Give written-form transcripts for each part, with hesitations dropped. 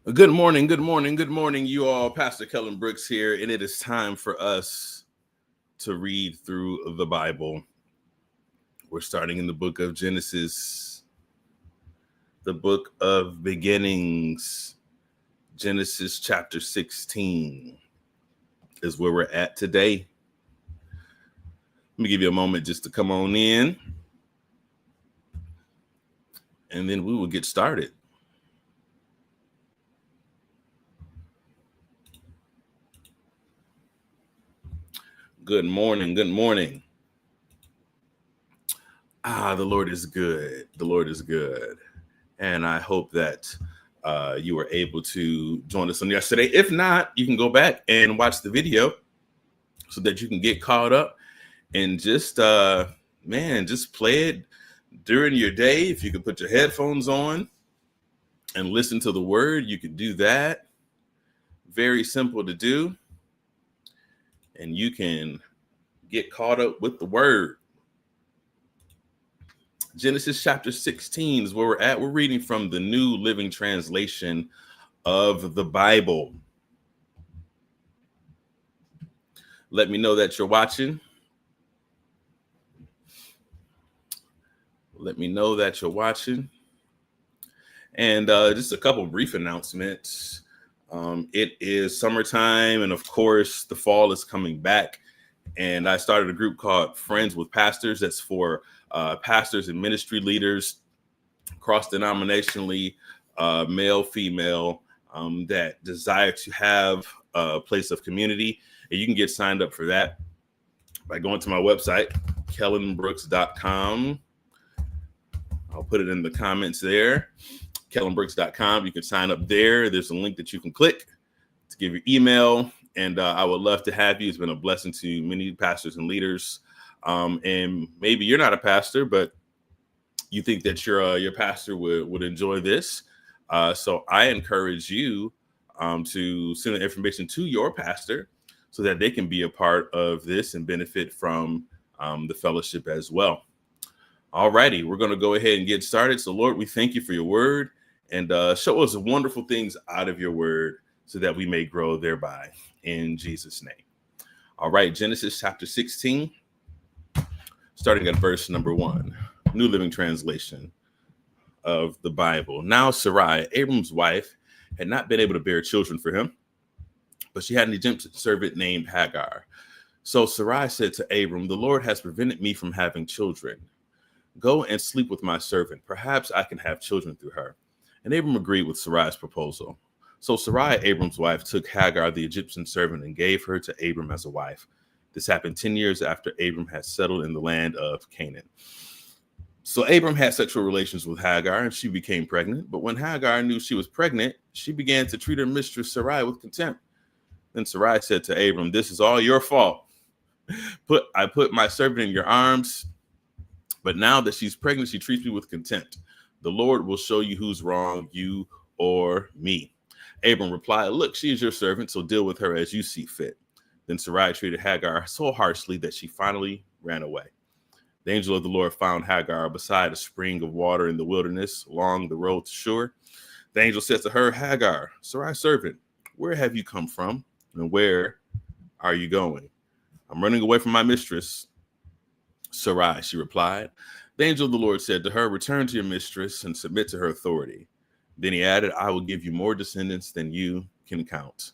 Good morning, good morning, good morning, you all. Pastor Kellen Brooks here, and it is time for us to read through the Bible. We're starting in the book of Genesis, the book of beginnings. Genesis chapter 16 is where we're at today. Let me give you a moment just to come on in, and then we will get started. Good morning, good morning. The Lord is good. The Lord is good. And I hope that you were able to join us on yesterday. If not, you can go back and watch the video so that you can get caught up and just play it during your day. If you could put your headphones on and listen to the word, you could do that. Very simple to do. And you can get caught up with the word. Genesis chapter 16 is where we're at. We're reading from the New Living Translation of the Bible. Let me know that you're watching. Let me know that you're watching. And just a couple brief announcements. It is summertime, and of course, the fall is coming back. And I started a group called Friends with Pastors. That's for pastors and ministry leaders, cross-denominationally, male, female, that desire to have a place of community. And you can get signed up for that by going to my website, kellenbrooks.com. I'll put it in the comments there, kellenbrooks.com. You can sign up there. There's a link that you can click to give your email. And I would love to have you. It's been a blessing to many pastors and leaders. And maybe you're not a pastor, but you think that your pastor would enjoy this. So I encourage you to send the information to your pastor so that they can be a part of this and benefit from the fellowship as well. All righty, we're going to go ahead and get started. So Lord, we thank you for your word, and show us wonderful things out of your word so that we may grow thereby, in Jesus' name. All right, Genesis chapter 16, starting at verse number 1, New Living Translation of the Bible. Now Sarai, Abram's wife, had not been able to bear children for him, but she had an Egyptian servant named Hagar. So Sarai said to Abram, "The Lord has prevented me from having children. Go and sleep with my servant. Perhaps I can have children through her." And Abram agreed with Sarai's proposal. So Sarai, Abram's wife, took Hagar, the Egyptian servant, and gave her to Abram as a wife. This happened 10 years after Abram had settled in the land of Canaan. So Abram had sexual relations with Hagar, and she became pregnant. But when Hagar knew she was pregnant, she began to treat her mistress Sarai with contempt. Then Sarai said to Abram, "This is all your fault. I put my servant in your arms, but now that she's pregnant, she treats me with contempt. The Lord will show you who's wrong, you or me." Abram replied, "Look, she is your servant, so deal with her as you see fit." Then Sarai treated Hagar so harshly that she finally ran away. The angel of the Lord found Hagar beside a spring of water in the wilderness along the road to Shur. The angel said to her, "Hagar, Sarai's servant, where have you come from, and where are you going?" "I'm running away from my mistress, Sarai," she replied. The angel of the Lord said to her, "Return to your mistress and submit to her authority." Then he added, "I will give you more descendants than you can count."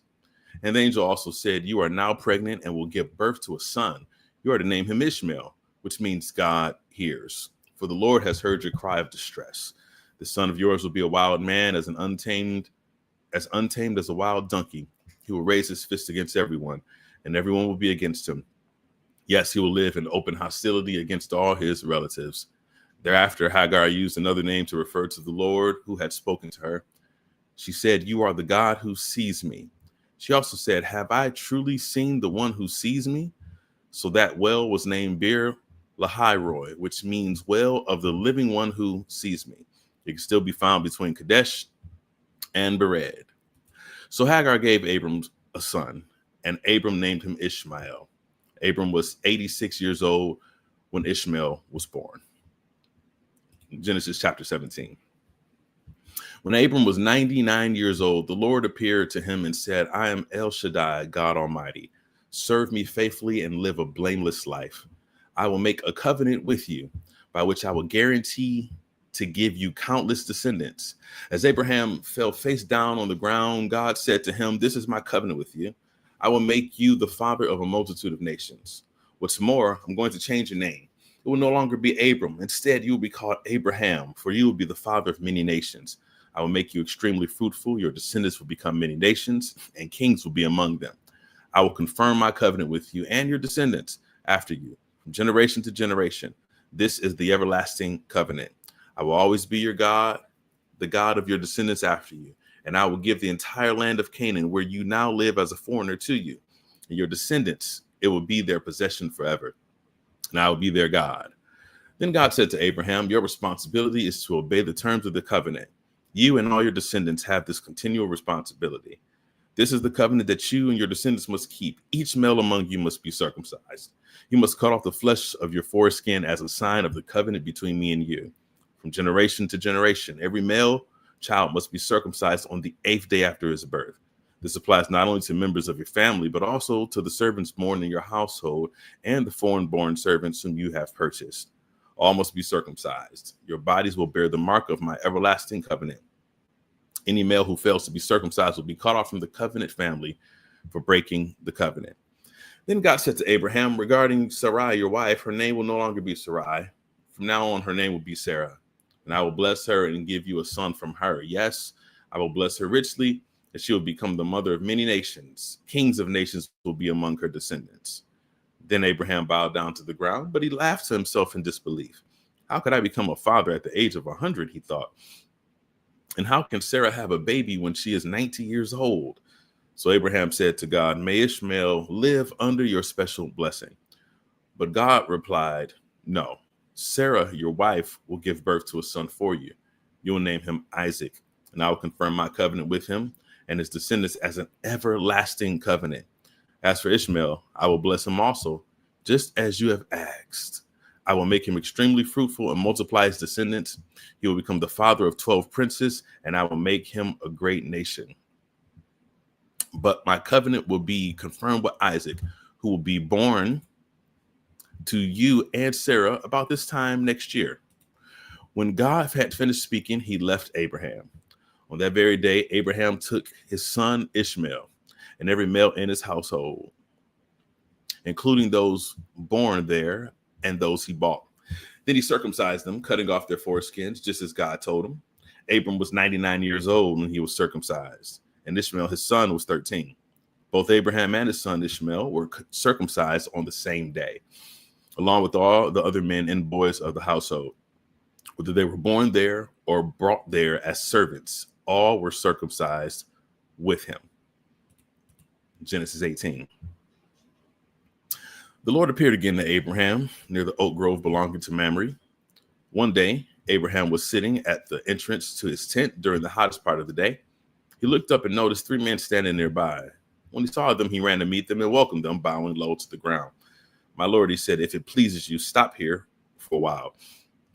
And the angel also said, "You are now pregnant and will give birth to a son. You are to name him Ishmael, which means God hears. For the Lord has heard your cry of distress. The son of yours will be a wild man, as untamed as a wild donkey. He will raise his fist against everyone, and everyone will be against him. Yes, he will live in open hostility against all his relatives." Thereafter, Hagar used another name to refer to the Lord who had spoken to her. She said, "You are the God who sees me." She also said, "Have I truly seen the one who sees me?" So that well was named Bir Lahairoi, which means well of the living one who sees me. It can still be found between Kadesh and Bered. So Hagar gave Abram a son, and Abram named him Ishmael. Abram was 86 years old when Ishmael was born. Genesis chapter 17. When Abram was 99 years old, the Lord appeared to him and said, I am El Shaddai, God Almighty. Serve me faithfully and live a blameless life. I will make a covenant with you by which I will guarantee to give you countless descendants. As Abraham fell face down on the ground, God said to him, this is my covenant with you. I will make you the father of a multitude of nations. What's more, I'm going to change your name. It will no longer be Abram. Instead, you will be called Abraham, for you will be the father of many nations. I will make you extremely fruitful. Your descendants will become many nations, and kings will be among them. I will confirm my covenant with you and your descendants after you, from generation to generation. This is the everlasting covenant. I will always be your God, the God of your descendants after you, and I will give the entire land of Canaan, where you now live as a foreigner, to you. And your descendants, it will be their possession forever, and I will be their God. Then God said to Abraham, your responsibility is to obey the terms of the covenant. You and all your descendants have this continual responsibility. This is the covenant that you and your descendants must keep. Each male among you must be circumcised. You must cut off the flesh of your foreskin as a sign of the covenant between me and you. From generation to generation, every male child must be circumcised on the 8th day after his birth. This applies not only to members of your family, but also to the servants born in your household and the foreign-born servants whom you have purchased. All must be circumcised. Your bodies will bear the mark of my everlasting covenant. Any male who fails to be circumcised will be cut off from the covenant family for breaking the covenant. Then God said to Abraham, regarding Sarai, your wife, her name will no longer be Sarai. From now on, her name will be Sarah. And I will bless her and give you a son from her. Yes, I will bless her richly, and she will become the mother of many nations. Kings of nations will be among her descendants. Then Abraham bowed down to the ground, but he laughed to himself in disbelief. How could I become a father at the age of 100, he thought. And how can Sarah have a baby when she is 90 years old? So Abraham said to God, may Ishmael live under your special blessing. But God replied, no. Sarah, your wife, will give birth to a son for you. You will name him Isaac, and I will confirm my covenant with him and his descendants as an everlasting covenant. As for Ishmael, I will bless him also, just as you have asked. I will make him extremely fruitful and multiply his descendants. He will become the father of 12 princes, and I will make him a great nation. But my covenant will be confirmed with Isaac, who will be born to you and Sarah about this time next year. When God had finished speaking, he left Abraham. On that very day, Abraham took his son Ishmael and every male in his household, including those born there and those he bought. Then he circumcised them, cutting off their foreskins, just as God told him. Abram was 99 years old when he was circumcised, and Ishmael, his son, was 13. Both Abraham and his son Ishmael were circumcised on the same day, along with all the other men and boys of the household. Whether they were born there or brought there as servants, all were circumcised with him. Genesis 18. The Lord appeared again to Abraham near the oak grove belonging to Mamre. One day, Abraham was sitting at the entrance to his tent during the hottest part of the day. He looked up and noticed 3 men standing nearby. When he saw them, he ran to meet them and welcomed them, bowing low to the ground. My Lord, he said, if it pleases you, stop here for a while.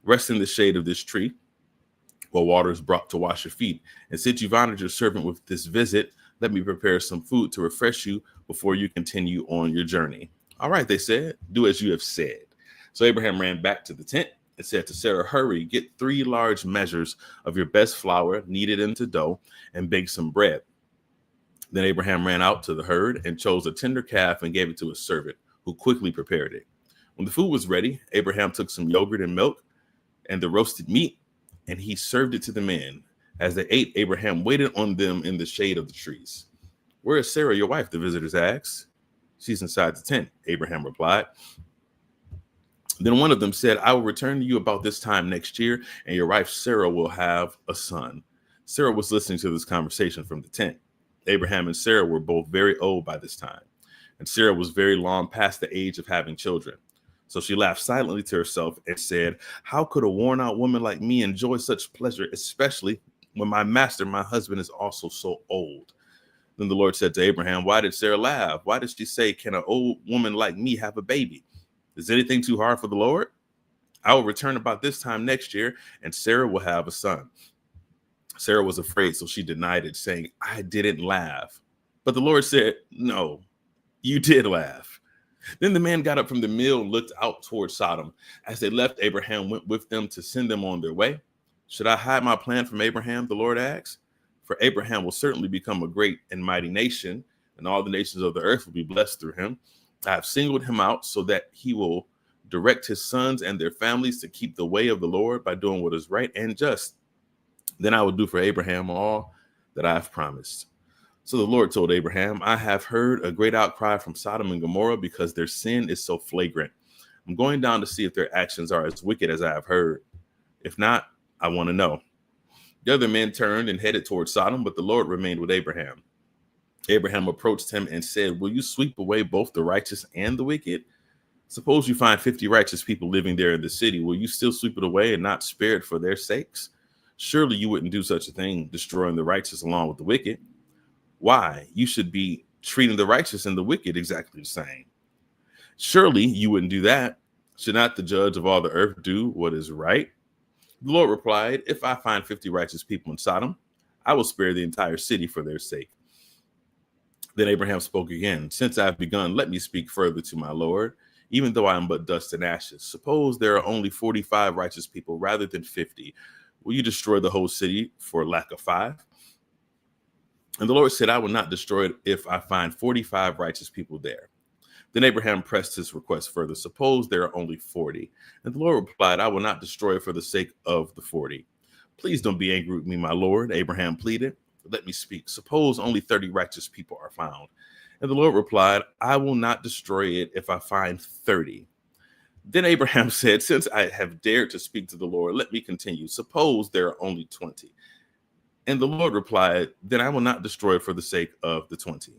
Rest in the shade of this tree while water is brought to wash your feet. And since you've honored your servant with this visit, let me prepare some food to refresh you before you continue on your journey. All right, they said, do as you have said. So Abraham ran back to the tent and said to Sarah, hurry, get 3 large measures of your best flour, knead it into dough, and bake some bread. Then Abraham ran out to the herd and chose a tender calf and gave it to his servant, who quickly prepared it. When the food was ready, Abraham took some yogurt and milk and the roasted meat, and he served it to the men. As they ate, Abraham waited on them in the shade of the trees. Where is Sarah, your wife? The visitors asked. She's inside the tent, Abraham replied. Then one of them said, I will return to you about this time next year, and your wife Sarah will have a son. Sarah was listening to this conversation from the tent. Abraham and Sarah were both very old by this time, and Sarah was very long past the age of having children. So she laughed silently to herself and said, how could a worn-out woman like me enjoy such pleasure, especially when my master, my husband, is also so old? Then the Lord said to Abraham, why did Sarah laugh? Why did she say, can an old woman like me have a baby? Is anything too hard for the Lord? I will return about this time next year, and Sarah will have a son. Sarah was afraid, so she denied it, saying, I didn't laugh. But the Lord said, no, you did laugh. Then the man got up from the meal and looked out toward Sodom. As they left, Abraham went with them to send them on their way. Should I hide my plan from Abraham, the Lord asked? For Abraham will certainly become a great and mighty nation, and all the nations of the earth will be blessed through him. I have singled him out so that he will direct his sons and their families to keep the way of the Lord by doing what is right and just. Then I will do for Abraham all that I have promised. So the Lord told Abraham, I have heard a great outcry from Sodom and Gomorrah because their sin is so flagrant. I'm going down to see if their actions are as wicked as I have heard. If not, I want to know. The other men turned and headed toward Sodom, but the Lord remained with Abraham. Abraham approached him and said, will you sweep away both the righteous and the wicked? Suppose you find 50 righteous people living there in the city. Will you still sweep it away and not spare it for their sakes? Surely you wouldn't do such a thing, destroying the righteous along with the wicked. Why? You should be treating the righteous and the wicked exactly the same. Surely you wouldn't do that. Should not the judge of all the earth do what is right? The Lord replied, if I find 50 righteous people in Sodom, I will spare the entire city for their sake. Then Abraham spoke again. Since I have begun, let me speak further to my Lord, even though I am but dust and ashes. Suppose there are only 45 righteous people rather than 50. Will you destroy the whole city for lack of 5? And the Lord said, I will not destroy it if I find 45 righteous people there. Then Abraham pressed his request further. Suppose there are only 40. And the Lord replied, I will not destroy it for the sake of the 40. Please don't be angry with me, my Lord, Abraham pleaded. Let me speak. Suppose only 30 righteous people are found. And the Lord replied, I will not destroy it if I find 30. Then Abraham said, since I have dared to speak to the Lord, let me continue. Suppose there are only 20. And the Lord replied, then I will not destroy it for the sake of the 20.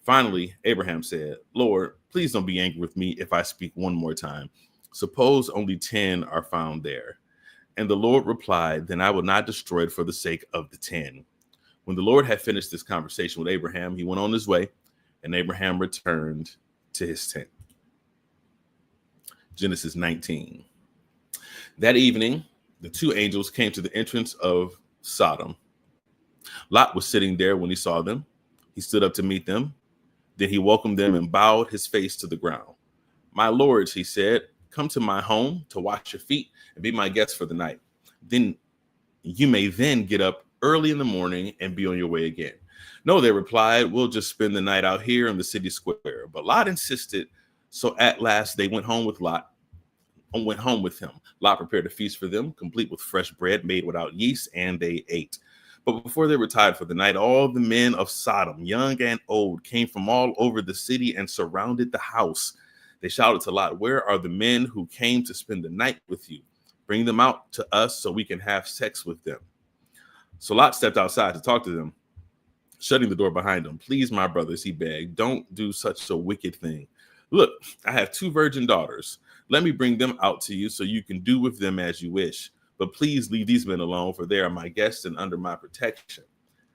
Finally, Abraham said, Lord, please don't be angry with me if I speak one more time. Suppose only 10 are found there. And the Lord replied, then I will not destroy it for the sake of the 10. When the Lord had finished this conversation with Abraham, he went on his way, and Abraham returned to his tent. Genesis 19. That evening, the two angels came to the entrance of Sodom. Lot was sitting there when he saw them. He stood up to meet them. Then he welcomed them and bowed his face to the ground. My lords, he said, come to my home to wash your feet and be my guests for the night. Then you may then get up early in the morning and be on your way again. No, they replied, we'll just spend the night out here in the city square. But Lot insisted. So at last they went home with him. Lot prepared a feast for them, complete with fresh bread made without yeast, and they ate. But before they retired for the night, all the men of Sodom, young and old, came from all over the city and surrounded the house. They shouted to Lot, where are the men who came to spend the night with you? Bring them out to us so we can have sex with them. So Lot stepped outside to talk to them, shutting the door behind him. Please, my brothers, he begged, don't do such a wicked thing. Look, I have 2 virgin daughters. Let me bring them out to you so you can do with them as you wish. But please leave these men alone, for they are my guests and under my protection.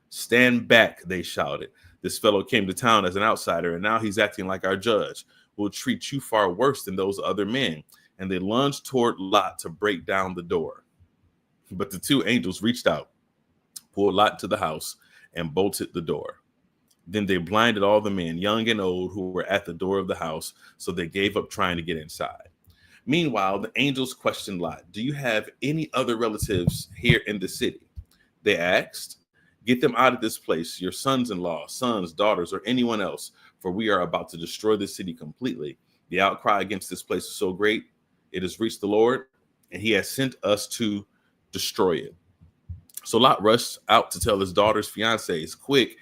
Stand back, they shouted. This fellow came to town as an outsider, and now he's acting like our judge. We'll treat you far worse than those other men. And they lunged toward Lot to break down the door. But the 2 angels reached out, pulled Lot into the house, and bolted the door. Then they blinded all the men, young and old, who were at the door of the house, so they gave up trying to get inside. Meanwhile, the angels questioned Lot, do you have any other relatives here in the city? They asked, get them out of this place, your sons-in-law, sons, daughters, or anyone else, for we are about to destroy the city completely. The outcry against this place is so great, it has reached the Lord, and he has sent us to destroy it. So Lot rushed out to tell his daughter's fiancés, quick,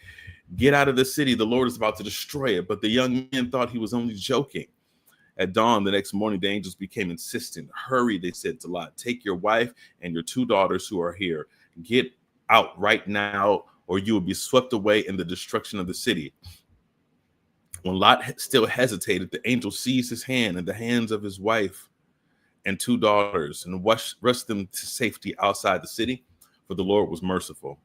get out of the city. The Lord is about to destroy it. But the young men thought he was only joking. At dawn the next morning, the angels became insistent. Hurry, they said to Lot. Take your wife and your 2 daughters who are here. Get out right now, or you will be swept away in the destruction of the city. When Lot still hesitated, the angel seized his hand and the hands of his wife and 2 daughters and rushed them to safety outside the city, for the Lord was merciful.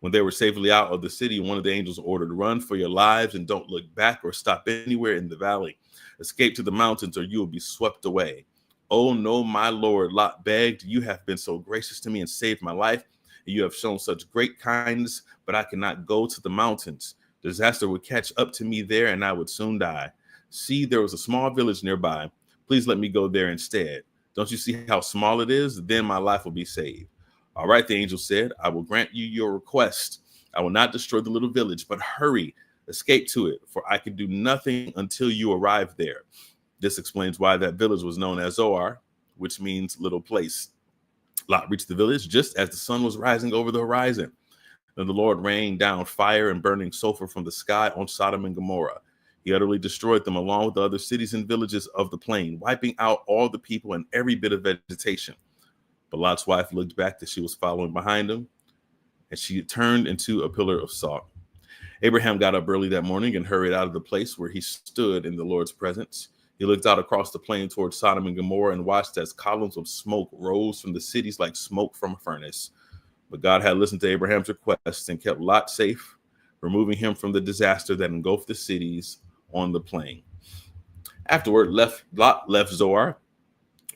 When they were safely out of the city, one of the angels ordered, run for your lives and don't look back or stop anywhere in the valley. Escape to the mountains or you will be swept away. Oh no, my Lord, Lot begged, you have been so gracious to me and saved my life. You have shown such great kindness, but I cannot go to the mountains. Disaster would catch up to me there, and I would soon die. See, there was a small village nearby. Please let me go there instead. Don't you see how small it is? Then my life will be saved." "All right," the angel said, "I will grant you your request. I will not destroy the little village, but hurry, escape to it, for I can do nothing until you arrive there." This explains why that village was known as Zoar, which means little place. Lot reached the village just as the sun was rising over the horizon. Then the Lord rained down fire and burning sulfur from the sky on Sodom and Gomorrah. He utterly destroyed them along with the other cities and villages of the plain, wiping out all the people and every bit of vegetation. But Lot's wife looked back as she was following behind him, and she turned into a pillar of salt. Abraham got up early that morning and hurried out of the place where he stood in the Lord's presence. He looked out across the plain towards Sodom and Gomorrah and watched as columns of smoke rose from the cities like smoke from a furnace. But God had listened to Abraham's request and kept Lot safe, removing him from the disaster that engulfed the cities on the plain. Afterward, Lot left Zoar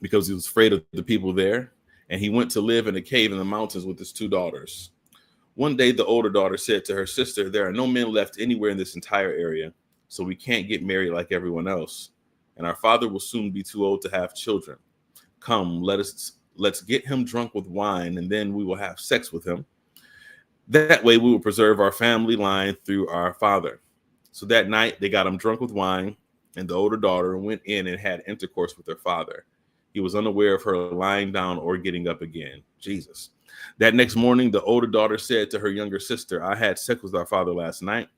because he was afraid of the people there, and he went to live in a cave in the mountains with his 2 daughters. One day, the older daughter said to her sister, "There are no men left anywhere in this entire area, so we can't get married like everyone else. And our father will soon be too old to have children. Come, let's get him drunk with wine, and then we will have sex with him. That way we will preserve our family line through our father." So that night they got him drunk with wine, and the older daughter went in and had intercourse with her father. He was unaware of her lying down or getting up again. Jesus. That next morning, the older daughter said to her younger sister, "I had sex with our father last night.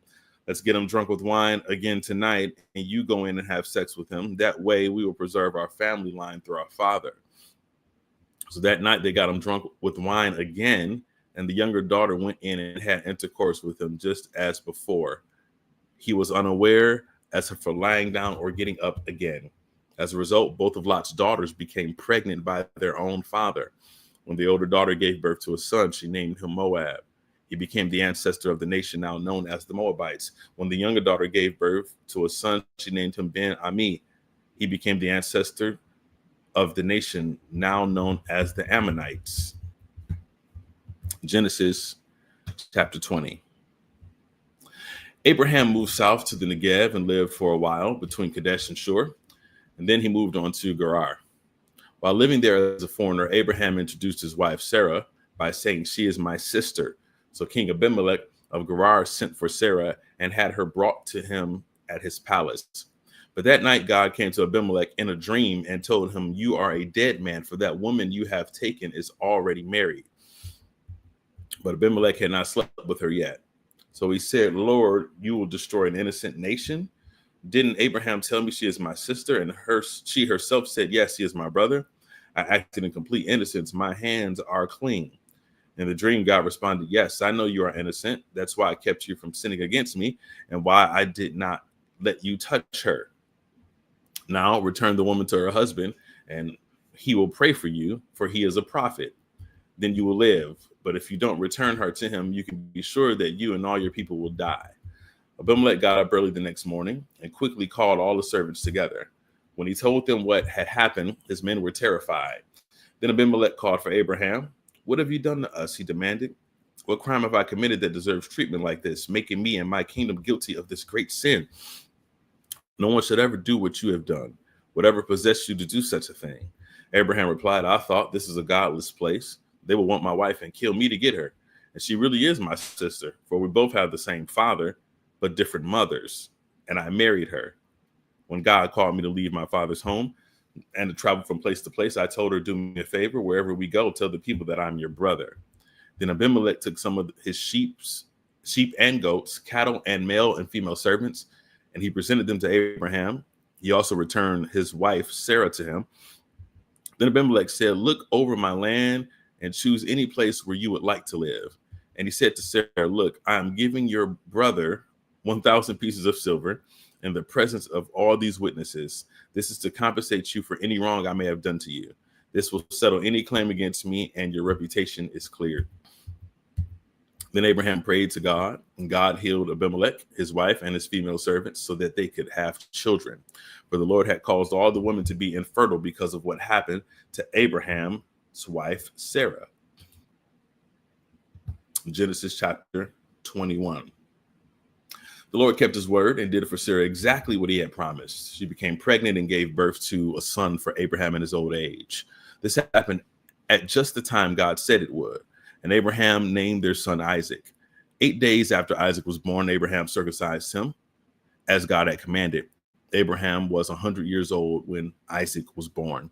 Let's get him drunk with wine again tonight, and you go in and have sex with him. That way we will preserve our family line through our father." So that night they got him drunk with wine again, and the younger daughter went in and had intercourse with him just as before. He was unaware as for lying down or getting up again. As a result, both of Lot's daughters became pregnant by their own father. When the older daughter gave birth to a son, she named him Moab. He became the ancestor of the nation now known as the Moabites. When the younger daughter gave birth to a son, she named him Ben-Ami. He became the ancestor of the nation now known as the Ammonites. Genesis chapter 20. Abraham moved south to the Negev and lived for a while between Kadesh and Shur, and then he moved on to Gerar. While living there as a foreigner, Abraham introduced his wife Sarah by saying, "She is my sister." So King Abimelech of Gerar sent for Sarah and had her brought to him at his palace. But that night God came to Abimelech in a dream and told him, "You are a dead man, for that woman you have taken is already married." But Abimelech had not slept with her yet. So he said, "Lord, you will destroy an innocent nation? Didn't Abraham tell me she is my sister?" And she herself said, "Yes, he is my brother. I acted in complete innocence. My hands are clean." In the dream, God responded, "Yes, I know you are innocent. That's why I kept you from sinning against me and why I did not let you touch her. Now return the woman to her husband, and he will pray for you, for he is a prophet. Then you will live. But if you don't return her to him, you can be sure that you and all your people will die." Abimelech got up early the next morning and quickly called all the servants together. When he told them what had happened, his men were terrified. Then Abimelech called for Abraham. "What have you done to us?" he demanded. "What crime have I committed that deserves treatment like this, making me and my kingdom guilty of this great sin? No one should ever do what you have done. Whatever possessed you to do such a thing?" Abraham replied, "I thought, this is a godless place. They will want my wife and kill me to get her. And she really is my sister, for we both have the same father, but different mothers. And I married her. When God called me to leave my father's home and to travel from place to place, I told her, 'Do me a favor. Wherever we go, tell the people that I'm your brother.' Then Abimelech took some of his sheep and goats, cattle and male and female servants, and he presented them to Abraham. He also returned his wife Sarah to him. Then Abimelech said, 'Look over my land and choose any place where you would like to live.' And he said to Sarah, 'Look, I am giving your brother 1,000 pieces of silver in the presence of all these witnesses. This is to compensate you for any wrong I may have done to you. This will settle any claim against me, and your reputation is cleared.' Then Abraham prayed to God, and God healed Abimelech, his wife, and his female servants so that they could have children. For the Lord had caused all the women to be infertile because of what happened to Abraham's wife, Sarah. Genesis chapter 21. The Lord kept his word and did for Sarah exactly what he had promised. She became pregnant and gave birth to a son for Abraham in his old age. This happened at just the time God said it would. And Abraham named their son Isaac. 8 days after Isaac was born, Abraham circumcised him as God had commanded. Abraham was 100 years old when Isaac was born.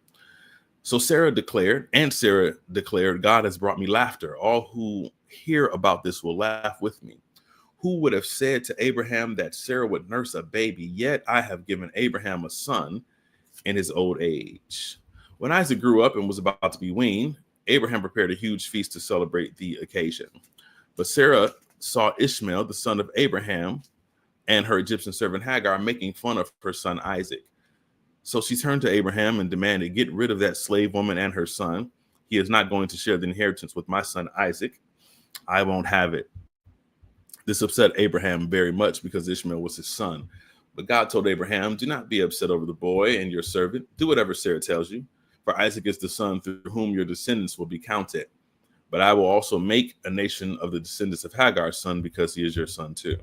So Sarah declared, God has brought me laughter. All who hear about this will laugh with me. Who would have said to Abraham that Sarah would nurse a baby? Yet I have given Abraham a son in his old age. When Isaac grew up and was about to be weaned, Abraham prepared a huge feast to celebrate the occasion. But Sarah saw Ishmael, the son of Abraham, and her Egyptian servant Hagar making fun of her son Isaac. So she turned to Abraham and demanded, get rid of that slave woman and her son. He is not going to share the inheritance with my son Isaac. I won't have it. This upset Abraham very much because Ishmael was his son. But God told Abraham, do not be upset over the boy and your servant. Do whatever Sarah tells you. For Isaac is the son through whom your descendants will be counted. But I will also make a nation of the descendants of Hagar's son because he is your son too.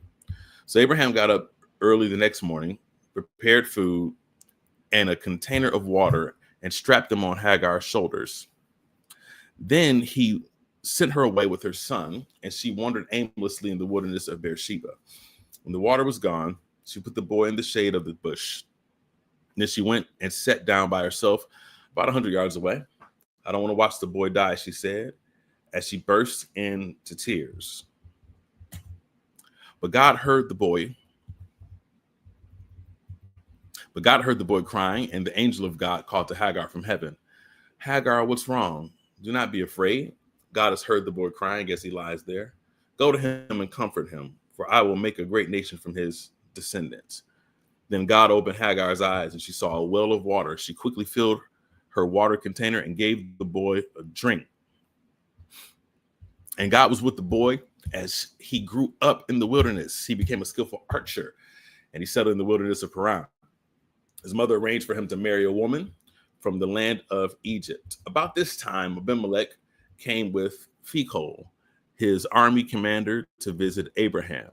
So Abraham got up early the next morning, prepared food and a container of water, and strapped them on Hagar's shoulders. Then he sent her away with her son, and she wandered aimlessly in the wilderness of Beersheba. When the water was gone, she put the boy in the shade of the bush. Then she went and sat down by herself about 100 yards away. I don't want to watch the boy die, she said, as she burst into tears. But God heard the boy crying, and the angel of God called to Hagar from heaven. Hagar, what's wrong? Do not be afraid. God has heard the boy crying as he lies there. Go to him and comfort him, for I will make a great nation from his descendants. Then God opened Hagar's eyes, and she saw a well of water. She quickly filled her water container and gave the boy a drink. And God was with the boy as he grew up in the wilderness. He became a skillful archer, and he settled in the wilderness of Paran. His mother arranged for him to marry a woman from the land of Egypt. About this time, Abimelech came with Phicol, his army commander, to visit Abraham.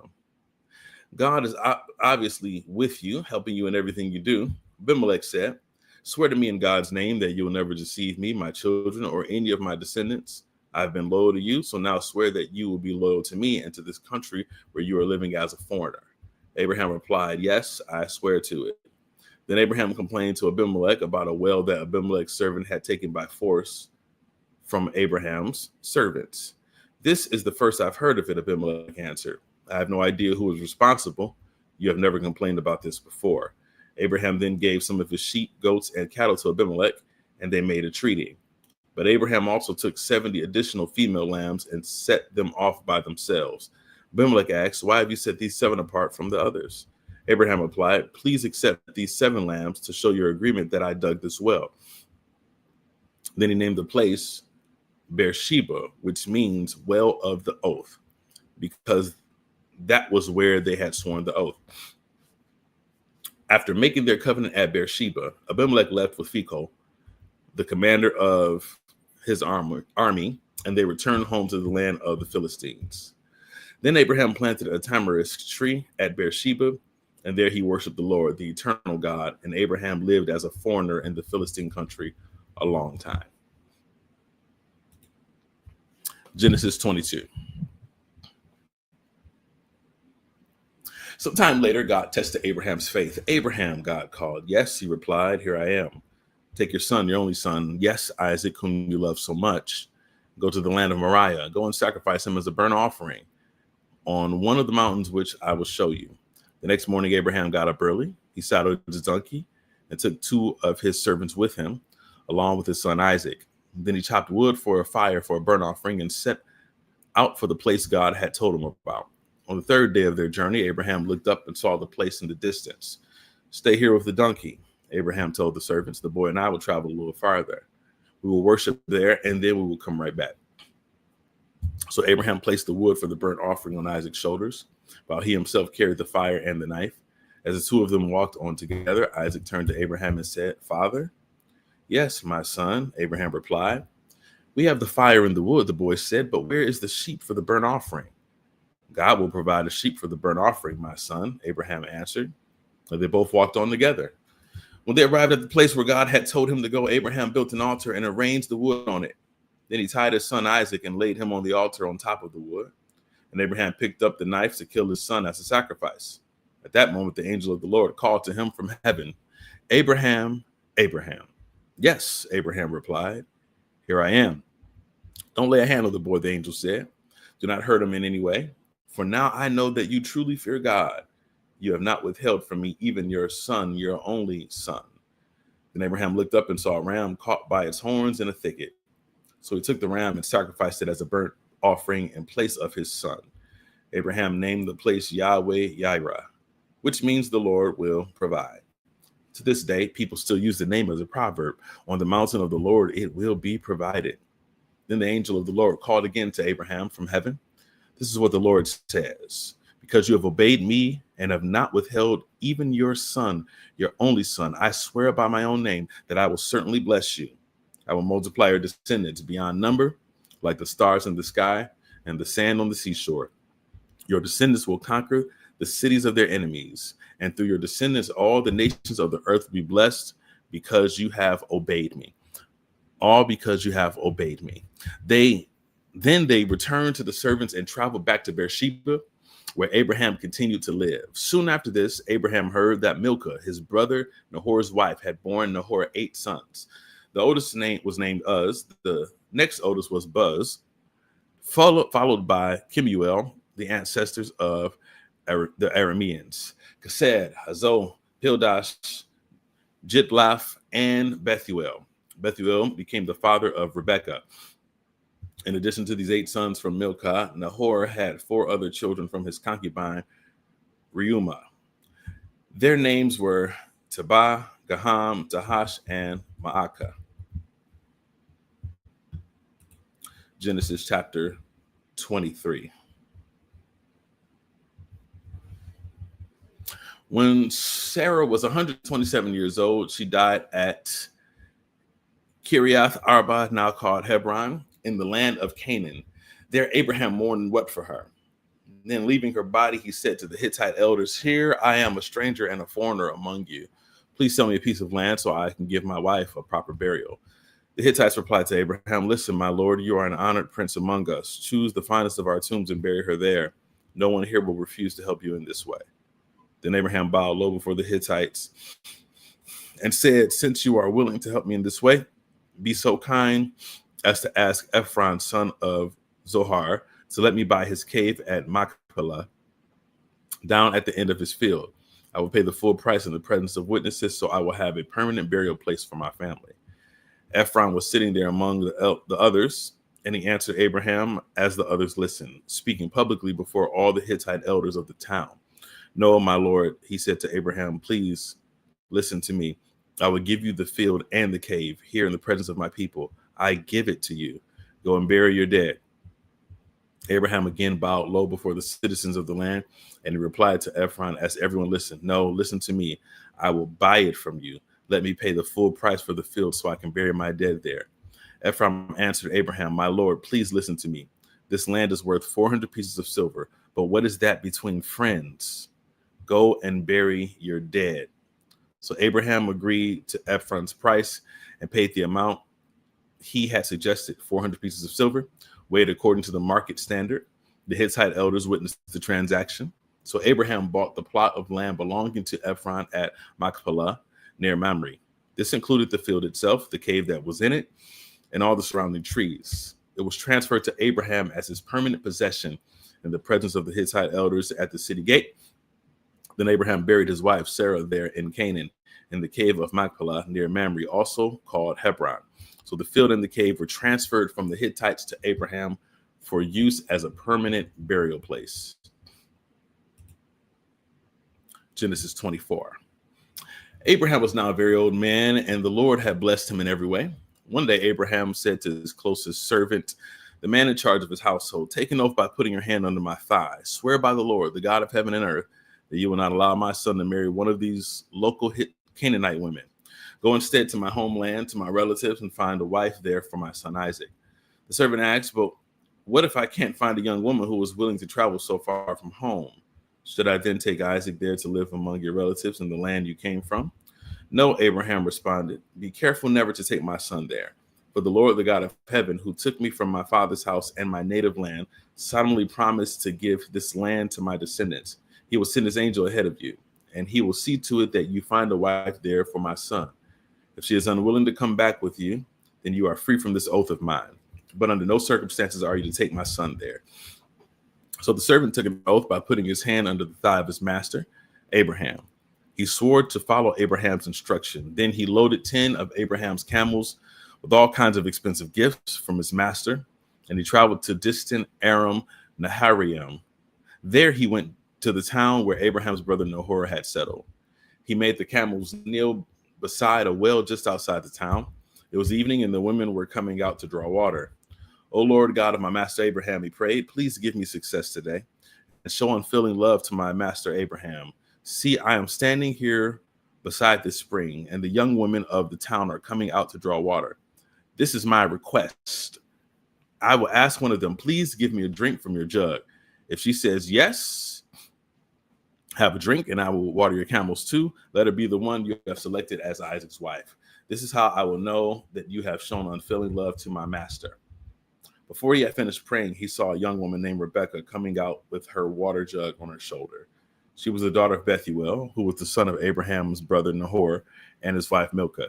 God is obviously with you, helping you in everything you do. Abimelech said, swear to me in God's name that you will never deceive me, my children, or any of my descendants. I've been loyal to you, so now swear that you will be loyal to me and to this country where you are living as a foreigner. Abraham replied, yes, I swear to it. Then Abraham complained to Abimelech about a well that Abimelech's servant had taken by force from Abraham's servants. This is the first I've heard of it, Abimelech answered. I have no idea who is responsible. You have never complained about this before. Abraham then gave some of his sheep, goats, and cattle to Abimelech, and they made a treaty. But Abraham also took 70 additional female lambs and set them off by themselves. Abimelech asked, why have you set these 7 apart from the others? Abraham replied, please accept these 7 lambs to show your agreement that I dug this well. Then he named the place Beersheba, which means well of the oath, because that was where they had sworn the oath. After making their covenant at Beersheba, Abimelech left with Phicol, the commander of his army, and they returned home to the land of the Philistines. Then Abraham planted a tamarisk tree at Beersheba, and there he worshiped the Lord, the eternal God, and Abraham lived as a foreigner in the Philistine country a long time. Genesis 22. Sometime later, God tested Abraham's faith. Abraham, God called. Yes, he replied, here I am. Take your son, your only son, yes, Isaac, whom you love so much. Go to the land of Moriah. Go and sacrifice him as a burnt offering on one of the mountains which I will show you. The next morning, Abraham got up early. He saddled his donkey and took 2 of his servants with him, along with his son Isaac. Then he chopped wood for a fire for a burnt offering and set out for the place God had told him about. On the 3rd day of their journey, Abraham looked up and saw the place in the distance. Stay here with the donkey, Abraham told the servants. The boy and I will travel a little farther. We will worship there, and then we will come right back. So Abraham placed the wood for the burnt offering on Isaac's shoulders, while he himself carried the fire and the knife. As the 2 of them walked on together, Isaac turned to Abraham and said, Father? Yes, my son, Abraham replied. We have the fire in the wood, the boy said, but where is the sheep for the burnt offering? God will provide a sheep for the burnt offering, my son, Abraham answered. And they both walked on together. When they arrived at the place where God had told him to go, Abraham built an altar and arranged the wood on it. Then he tied his son Isaac and laid him on the altar on top of the wood. And Abraham picked up the knife to kill his son as a sacrifice. At that moment, the angel of the Lord called to him from heaven, Abraham, Abraham. Yes, Abraham replied. Here I am. Don't lay a hand on the boy, the angel said. Do not hurt him in any way. For now I know that you truly fear God. You have not withheld from me even your son, your only son. Then Abraham looked up and saw a ram caught by its horns in a thicket. So he took the ram and sacrificed it as a burnt offering in place of his son. Abraham named the place Yahweh Yireh, which means the Lord will provide. To this day, people still use the name as a proverb. On the mountain of the Lord, it will be provided. Then the angel of the Lord called again to Abraham from heaven. This is what the Lord says. Because you have obeyed me and have not withheld even your son, your only son, I swear by my own name that I will certainly bless you. I will multiply your descendants beyond number, like the stars in the sky and the sand on the seashore. Your descendants will conquer the cities of their enemies, and through your descendants, all the nations of the earth will be blessed because you have obeyed me. All because you have obeyed me. Then they returned to the servants and traveled back to Beersheba, where Abraham continued to live. Soon after this, Abraham heard that Milcah, his brother Nahor's wife, had borne Nahor 8 sons. The oldest was named Uz. The next oldest was Buz, followed by Kemuel, the ancestors of the Arameans, Kesed, Hazo, Pildash, Jitlath, and Bethuel. Bethuel became the father of Rebekah. In addition to these 8 sons from Milcah, Nahor had 4 other children from his concubine, Reumah. Their names were Tabah, Gaham, Tahash, and Ma'akah. Genesis chapter 23. When Sarah was 127 years old, she died at Kiriath Arba, now called Hebron, in the land of Canaan. There Abraham mourned and wept for her. Then leaving her body, he said to the Hittite elders, here I am a stranger and a foreigner among you. Please sell me a piece of land so I can give my wife a proper burial. The Hittites replied to Abraham, listen, my lord, you are an honored prince among us. Choose the finest of our tombs and bury her there. No one here will refuse to help you in this way. Then Abraham bowed low before the Hittites and said, since you are willing to help me in this way, be so kind as to ask Ephron, son of Zohar, to let me buy his cave at Machpelah, down at the end of his field. I will pay the full price in the presence of witnesses, so I will have a permanent burial place for my family. Ephron was sitting there among the others, and he answered Abraham as the others listened, speaking publicly before all the Hittite elders of the town. No, my lord, he said to Abraham, please listen to me. I will give you the field and the cave here in the presence of my people. I give it to you. Go and bury your dead. Abraham again bowed low before the citizens of the land, and he replied to Ephron as everyone listened, no, listen to me. I will buy it from you. Let me pay the full price for the field so I can bury my dead there. Ephron answered Abraham, my lord, please listen to me. This land is worth 400 pieces of silver, but what is that between friends? Go and bury your dead. So Abraham agreed to Ephron's price and paid the amount he had suggested, 400 pieces of silver, weighed according to the market standard. The Hittite elders witnessed the transaction. So Abraham bought the plot of land belonging to Ephron at Machpelah near Mamre. This included the field itself, the cave that was in it, and all the surrounding trees. It was transferred to Abraham as his permanent possession in the presence of the Hittite elders at the city gate. Then Abraham buried his wife Sarah there in Canaan, in the cave of Machpelah near Mamre, also called Hebron. So the field and the cave were transferred from the Hittites to Abraham for use as a permanent burial place. Genesis 24. Abraham was now a very old man, and the Lord had blessed him in every way. One day Abraham said to his closest servant, the man in charge of his household, take an oath by putting your hand under my thigh. Swear by the Lord, the God of heaven and earth, that you will not allow my son to marry one of these local Canaanite women. Go instead to my homeland, to my relatives, and find a wife there for my son Isaac. The servant asked, but what if I can't find a young woman who is willing to travel so far from home? Should I then take Isaac there to live among your relatives in the land you came from? No, Abraham responded. Be careful never to take my son there. For the Lord, the God of heaven, who took me from my father's house and my native land, solemnly promised to give this land to my descendants. He will send his angel ahead of you, and he will see to it that you find a wife there for my son. If she is unwilling to come back with you, then you are free from this oath of mine. But under no circumstances are you to take my son there. So the servant took an oath by putting his hand under the thigh of his master, Abraham. He swore to follow Abraham's instruction. Then he loaded 10 of Abraham's camels with all kinds of expensive gifts from his master, and he traveled to distant Aram Naharaim. There he went to the town where Abraham's brother Nahor had settled. He made the camels kneel beside a well just outside the town. It was evening, and the women were coming out to draw water. O Lord God of my master Abraham, he prayed, please give me success today and show unfailing love to my master Abraham. See, I am standing here beside this spring, and the young women of the town are coming out to draw water. This is my request. I will ask one of them, please give me a drink from your jug. If she says yes, have a drink, and I will water your camels too. Let her be the one you have selected as Isaac's wife. This is how I will know that you have shown unfailing love to my master. Before he had finished praying, he saw a young woman named Rebekah coming out with her water jug on her shoulder. She was the daughter of Bethuel, who was the son of Abraham's brother Nahor and his wife Milcah.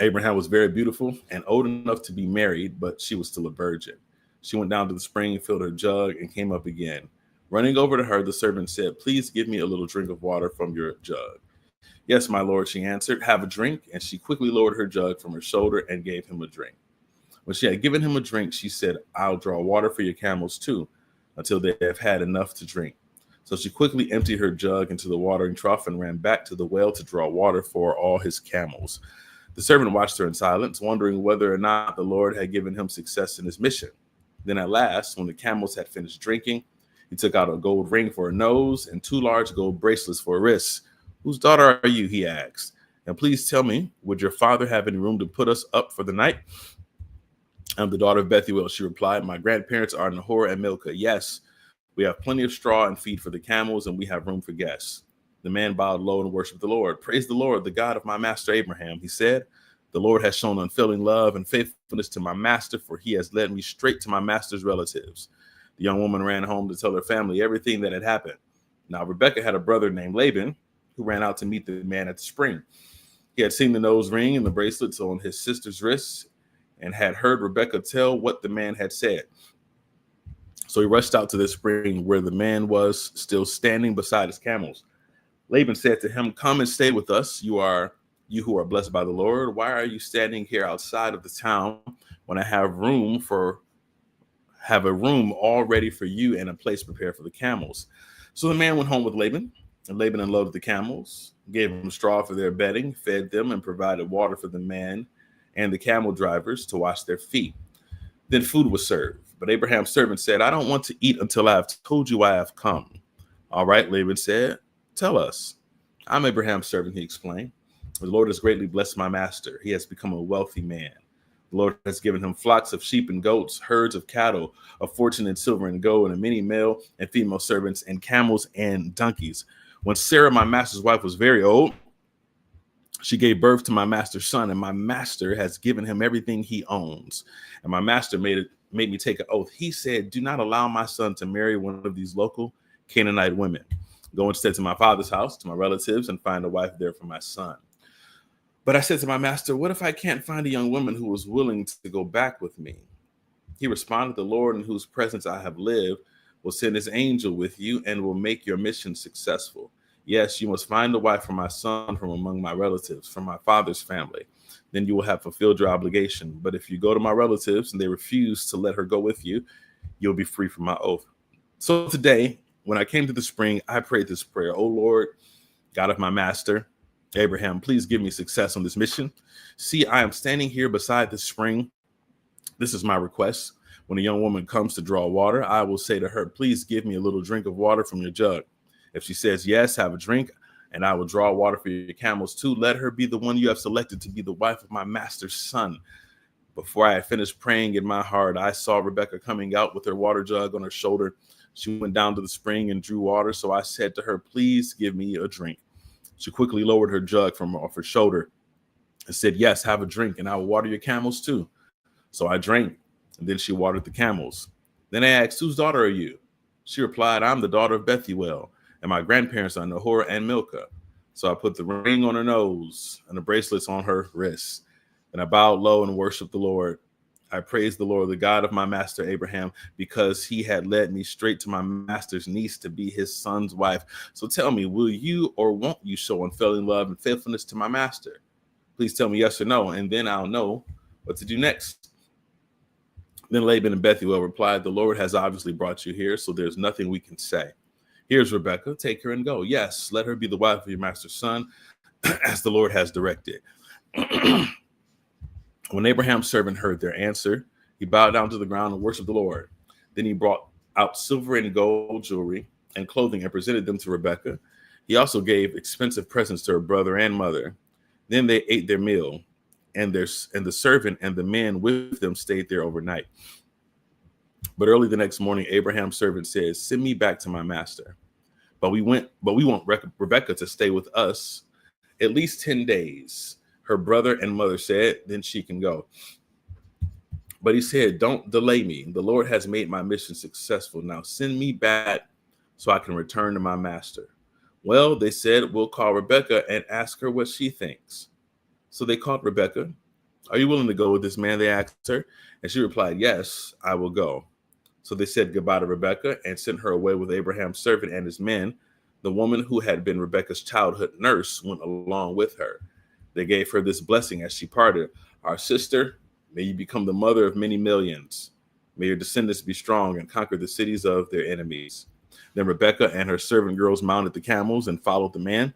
Abraham was very beautiful and old enough to be married, but she was still a virgin. She went down to the spring, filled her jug, and came up again. Running over to her, the servant said, please give me a little drink of water from your jug. Yes, my lord, she answered, have a drink. And she quickly lowered her jug from her shoulder and gave him a drink. When she had given him a drink, she said, I'll draw water for your camels too, until they have had enough to drink. So she quickly emptied her jug into the watering trough and ran back to the well to draw water for all his camels. The servant watched her in silence, wondering whether or not the Lord had given him success in his mission. Then at last, when the camels had finished drinking, he took out a gold ring for her nose and 2 large gold bracelets for her wrists. Whose daughter are you? He asked. And please tell me, would your father have any room to put us up for the night? I'm the daughter of Bethuel, she replied. My grandparents are Nahor and Milcah. Yes, we have plenty of straw and feed for the camels, and we have room for guests. The man bowed low and worshiped the Lord. Praise the Lord, the God of my master Abraham. He said, the Lord has shown unfailing love and faithfulness to my master, for he has led me straight to my master's relatives. The young woman ran home to tell her family everything that had happened. Now, Rebekah had a brother named Laban who ran out to meet the man at the spring. He had seen the nose ring and the bracelets on his sister's wrists and had heard Rebekah tell what the man had said. So he rushed out to the spring where the man was still standing beside his camels. Laban said to him, come and stay with us. You who are blessed by the Lord. Why are you standing here outside of the town when I have a room all ready for you and a place prepared for the camels? So the man went home with Laban, and Laban unloaded the camels, gave them straw for their bedding, fed them, and provided water for the man and the camel drivers to wash their feet. Then food was served. But Abraham's servant said, I don't want to eat until I have told you I have come. All right, Laban said, tell us. I'm Abraham's servant, he explained. The Lord has greatly blessed my master. He has become a wealthy man. The Lord has given him flocks of sheep and goats, herds of cattle, a fortune in silver and gold, and many male and female servants, and camels and donkeys. When Sarah, my master's wife, was very old, she gave birth to my master's son, and my master has given him everything he owns. And my master made me take an oath. He said, do not allow my son to marry one of these local Canaanite women. Go instead to my father's house, to my relatives, and find a wife there for my son. But I said to my master, what if I can't find a young woman who is willing to go back with me? He responded, the Lord in whose presence I have lived will send his angel with you and will make your mission successful. Yes, you must find a wife for my son from among my relatives, from my father's family. Then you will have fulfilled your obligation. But if you go to my relatives and they refuse to let her go with you, you'll be free from my oath. So today, when I came to the spring, I prayed this prayer. O Lord, God of my master, Abraham, please give me success on this mission. See, I am standing here beside the spring. This is my request. When a young woman comes to draw water, I will say to her, please give me a little drink of water from your jug. If she says yes, have a drink, and I will draw water for your camels too. Let her be the one you have selected to be the wife of my master's son. Before I had finished praying in my heart, I saw Rebekah coming out with her water jug on her shoulder. She went down to the spring and drew water, so I said to her, "Please give me a drink." She quickly lowered her jug from off her shoulder and said, "Yes, have a drink, and I will water your camels too." So I drank, and then she watered the camels. Then I asked, "Whose daughter are you?" She replied, "I'm the daughter of Bethuel, and my grandparents are Nahor and Milcah." So I put the ring on her nose and the bracelets on her wrists. And I bowed low and worshiped the Lord. I praised the Lord, the God of my master Abraham, because he had led me straight to my master's niece to be his son's wife. So tell me, will you or won't you show unfailing love and faithfulness to my master? Please tell me yes or no, and then I'll know what to do next. Then Laban and Bethuel replied, "The Lord has obviously brought you here, so there's nothing we can say. Here's Rebekah, take her and go. Yes, let her be the wife of your master's son, as the Lord has directed." When Abraham's servant heard their answer, he bowed down to the ground and worshiped the Lord. Then he brought out silver and gold jewelry and clothing and presented them to Rebekah. He also gave expensive presents to her brother and mother. Then they ate their meal, and the servant and the men with them stayed there overnight. But early the next morning, Abraham's servant said, "Send me back to my master." But we want Rebekah to stay with us at least 10 days. Her brother and mother said, "Then she can go." But he said, "Don't delay me. The Lord has made my mission successful. Now send me back so I can return to my master." Well, they said, "We'll call Rebekah and ask her what she thinks." So they called Rebekah. "Are you willing to go with this man?" they asked her. And she replied, "Yes, I will go." So they said goodbye to Rebekah and sent her away with Abraham's servant and his men. The woman who had been Rebekah's childhood nurse went along with her. They gave her this blessing as she parted: "Our sister, may you become the mother of many millions. May your descendants be strong and conquer the cities of their enemies." Then Rebekah and her servant girls mounted the camels and followed the man.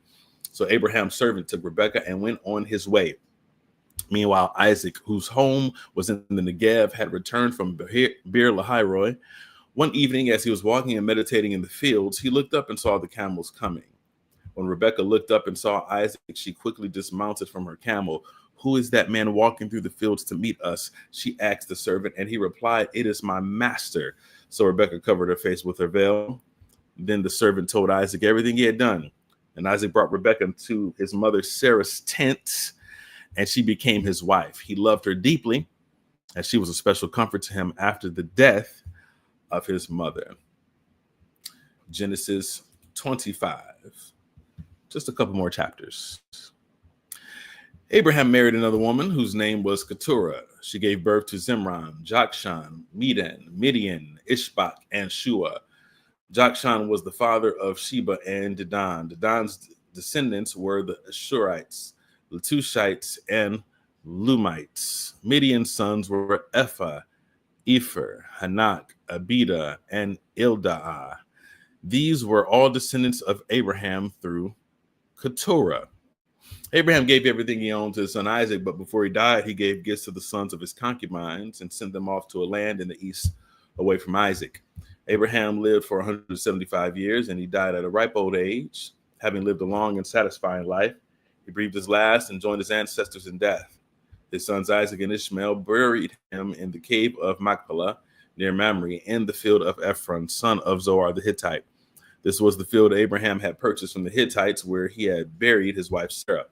So Abraham's servant took Rebekah and went on his way. Meanwhile, Isaac, whose home was in the Negev, had returned from Beer Lahairoi. One evening, as he was walking and meditating in the fields, he looked up and saw the camels coming. When Rebekah looked up and saw Isaac, she quickly dismounted from her camel. "Who is that man walking through the fields to meet us?" she asked the servant, and he replied, "It is my master." So Rebekah covered her face with her veil. Then the servant told Isaac everything he had done. And Isaac brought Rebekah to his mother Sarah's tent, and she became his wife. He loved her deeply, and she was a special comfort to him after the death of his mother. Genesis 25. Just a couple more chapters. Abraham married another woman whose name was Keturah. She gave birth to Zimran, Jokshan, Medan, Midian, Ishbak, and Shua. Jokshan was the father of Sheba and Dedan. Dedan's descendants were the Ashurites, Letushites, and Lumites. Midian's sons were Ephah, Epher, Hanak, Abida, and Ildaah. These were all descendants of Abraham through Keturah. Abraham gave everything he owned to his son Isaac, but before he died, he gave gifts to the sons of his concubines and sent them off to a land in the east away from Isaac. Abraham lived for 175 years, and he died at a ripe old age. Having lived a long and satisfying life, he breathed his last and joined his ancestors in death. His sons Isaac and Ishmael buried him in the cave of Machpelah near Mamre in the field of Ephron, son of Zohar the Hittite. This was the field Abraham had purchased from the Hittites, where he had buried his wife Sarah.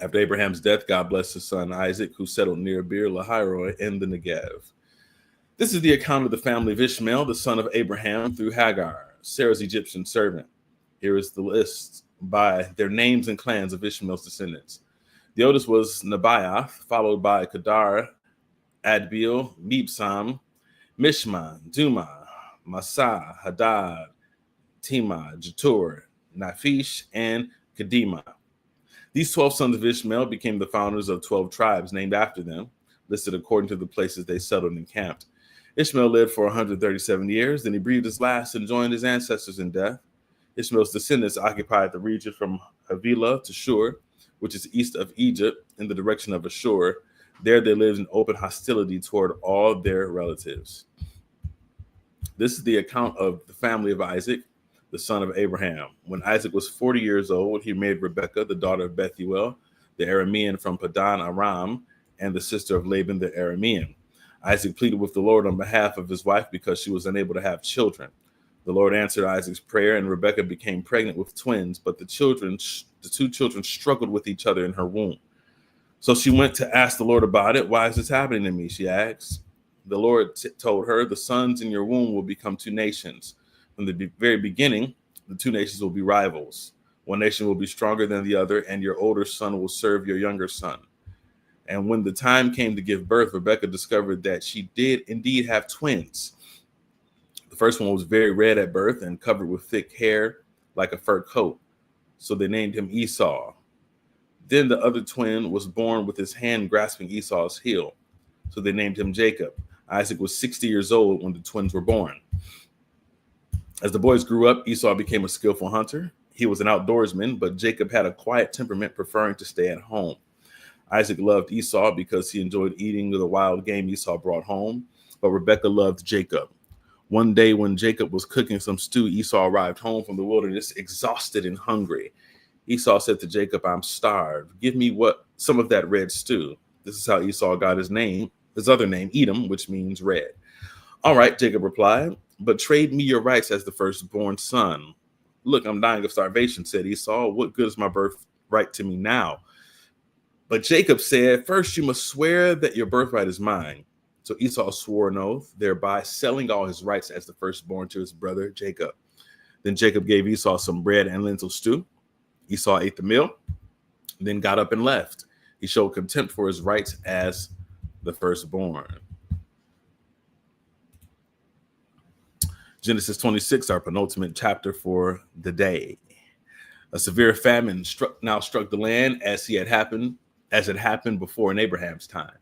After Abraham's death, God blessed his son Isaac, who settled near Beer Lahairoi in the Negev. This is the account of the family of Ishmael, the son of Abraham, through Hagar, Sarah's Egyptian servant. Here is the list by their names and clans of Ishmael's descendants. The oldest was Nebaioth, followed by Kedar, Adbeel, Mibsam, Mishma, Duma, Massa, Hadad, Tema, Jetur, Naphish, and Kedema. These 12 sons of Ishmael became the founders of 12 tribes named after them, listed according to the places they settled and camped. Ishmael lived for 137 years, then he breathed his last and joined his ancestors in death. Ishmael's descendants occupied the region from Havilah to Shur, which is east of Egypt, in the direction of Ashur. There they lived in open hostility toward all their relatives. This is the account of the family of Isaac, the son of Abraham. When Isaac was 40 years old, he married Rebekah, the daughter of Bethuel, the Aramean from Padan Aram, and the sister of Laban the Aramean. Isaac pleaded with the Lord on behalf of his wife because she was unable to have children. The Lord answered Isaac's prayer, and Rebekah became pregnant with twins, but the two children struggled with each other in her womb. So she went to ask the Lord about it. Why is this happening to me? She asked. The Lord told her, the sons in your womb will become two nations. From the very beginning, the two nations will be rivals. One nation will be stronger than the other, and your older son will serve your younger son. And when the time came to give birth, Rebekah discovered that she did indeed have twins. The first one was very red at birth and covered with thick hair like a fur coat. So they named him Esau. Then the other twin was born with his hand grasping Esau's heel. So they named him Jacob. Isaac was 60 years old when the twins were born. As the boys grew up, Esau became a skillful hunter. He was an outdoorsman, but Jacob had a quiet temperament, preferring to stay at home. Isaac loved Esau because he enjoyed eating the wild game Esau brought home, but Rebekah loved Jacob. One day when Jacob was cooking some stew, Esau arrived home from the wilderness, exhausted and hungry. Esau said to Jacob, I'm starved. Give me some of that red stew. This is how Esau got his other name, Edom, which means red. All right, Jacob replied, but trade me your rights as the firstborn son. Look, I'm dying of starvation, said Esau. What good is my birthright to me now? But Jacob said, first you must swear that your birthright is mine. So Esau swore an oath, thereby selling all his rights as the firstborn to his brother Jacob. Then Jacob gave Esau some bread and lentil stew. Esau ate the meal, then got up and left. He showed contempt for his rights as the firstborn. Genesis 26, our penultimate chapter for the day. A severe famine struck the land as it happened before in Abraham's time.